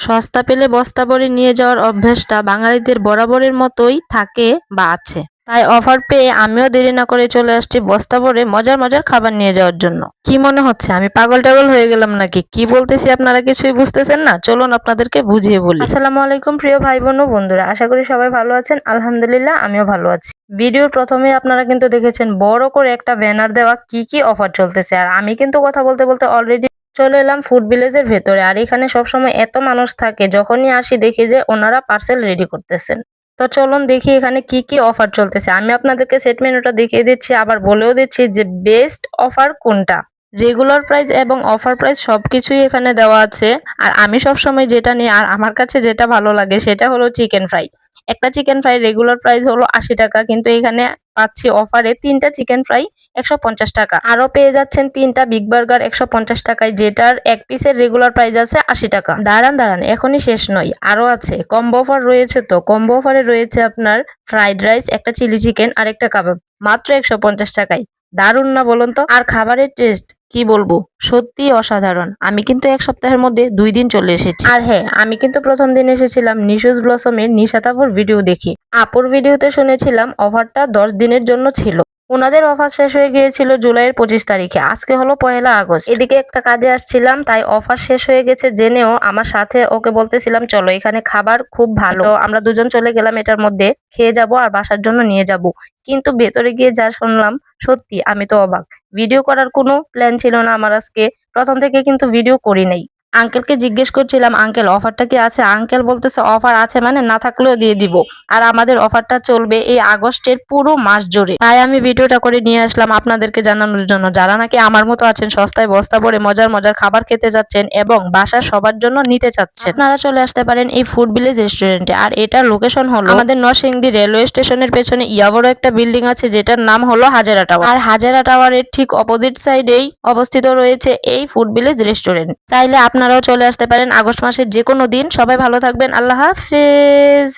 সস্তা পেলে বস্তা ভরে নিয়ে যাওয়ার অভ্যাসটা বাঙালিদের বরাবরের মতোই থাকে বা আছে। তাই অফার পেয়ে আমিও দেরি না করে চলে আসছি বস্তা ভরে মজার মজার খাবার নিয়ে যাওয়ার জন্য। কি মনে হচ্ছে আমি পাগল টাগল হয়ে গেলাম নাকি? কি বলতেছি আপনারা কিছুই বুঝতেছেন না? চলুন আপনাদেরকে বুঝিয়ে বলি। আসসালামু আলাইকুম প্রিয় ভাই বোন ও বন্ধুরা, আশা করি সবাই ভালো আছেন। আলহামদুলিল্লাহ আমিও ভালো আছি। ভিডিওর প্রথমে আপনারা কিন্তু দেখেছেন বড় করে একটা ব্যানার দেওয়া কি কি অফার চলতেছে, আর আমি কিন্তু কথা বলতে বলতে অলরেডি চলে এলাম ফুড ভিলেজের ভেতরে। আর এখানে সবসময় এত মানুষ থাকে, যখনই আসি দেখি যে ওনারা পার্সেল রেডি করতেছেন। তো চলুন দেখি এখানে কি কি অফার চলতেছে। আমি আপনাদেরকে সেট মেনুটা দেখিয়ে দিচ্ছি, আবার বলেও দিচ্ছি যে বেস্ট অফার কোনটা। রেগুলার প্রাইস এবং অফার প্রাইস সবকিছুই এখানে দেওয়া আছে। আর আমি সবসময় যেটা নিই আর আমার কাছে যেটা ভালো লাগে সেটা হলো চিকেন ফ্রাই। একটা চিকেন ফ্রাই রেগুলার প্রাইস হলো ৮০ টাকা, কিন্তু এখানে পাচ্ছি অফারে ৩টা চিকেন ফ্রাই ১৫০ টাকা। আরো পেয়ে যাচ্ছেন 3টা বিগ বার্গার ১৫০ টাকায়, যেটার এক পিসের রেগুলার প্রাইস আছে ৮০ টাকা। দাঁড়ান দাঁড়ান, এখনই শেষ নয়, আরো আছে। কম্বো অফার রয়েছে। তো কম্বো অফারে রয়েছে আপনার ফ্রাইড রাইস, একটা চিলি চিকেন আর একটা কাবাব, মাত্র ১৫০ টাকায়। দারুণ না বলুন তো? আর খাবারের টেস্ট কি বলবো, সত্যি অসাধারণ। আমি কিন্তু এক সপ্তাহের মধ্যে 2 দিন চলে এসেছি। আর হ্যাঁ, আমি কিন্তু প্রথম দিন এসেছিলাম নিশুজ ব্লসমের নিশাতাপুর ভিডিও দেখি। আপুর ভিডিওতে শুনেছিলাম অফারটা 10 দিনের জন্য ছিল। ওনাদের অফার শেষ হয়ে গিয়েছিল জুলাইয়ের 25 তারিখে। আজকে হলো 1 আগস্ট। এদিকে একটা কাজে আসছিলাম, তাই অফার শেষ হয়ে গেছে জেনেও আমার সাথে ওকে বলতেছিলাম চলো, এখানে খাবার খুব ভালো। তো আমরা দুজন চলে গেলাম, এটার মধ্যে খেয়ে যাব আর বাসার জন্য নিয়ে যাব। কিন্তু ভেতরে গিয়ে যা শুনলাম, সত্যি আমি তো অবাক। ভিডিও করার কোনো প্ল্যান ছিল না আমার আজকে, প্রথম থেকে কিন্তু ভিডিও করি নাই। আঙ্কেলকে জিজ্ঞেস করছিলাম আঙ্কেল অফারটা কি আছে? আঙ্কেল বলতেছে অফার আছে মানে না থাকলেও দিয়ে দিব। আর আমাদের অফারটা চলবে এই আগস্টের পুরো মাস জুড়ে। তাই আমি ভিডিওটা করে নিয়ে আসলাম আপনাদেরকে জানানোর জন্য, যারা নাকি আমার মতো আছেন সস্তায় বস্তা ভরে মজার মজার খাবার খেতে যাচ্ছেন এবং বাসার সবার জন্য নিতে চাচ্ছেন, আপনারা চলে আসতে পারেন এই ফুড ভিলেজ রেস্টুরেন্টে। আর এটার লোকেশন হলো আমাদের নরসিংদী রেলওয়ে স্টেশনের পেছনে ইয়াবড় একটা বিল্ডিং আছে, যেটার নাম হলো হাজারা টাওয়ার। আর হাজারা টাওয়ারের ঠিক অপোজিট সাইডেই অবস্থিত রয়েছে এই ফুড ভিলেজ রেস্টুরেন্ট। চাইলে আপনারাও চলে আসতে পারেন আগস্ট মাসের যে কোনো দিন। সবাই ভালো থাকবেন, আল্লাহ হাফেজ।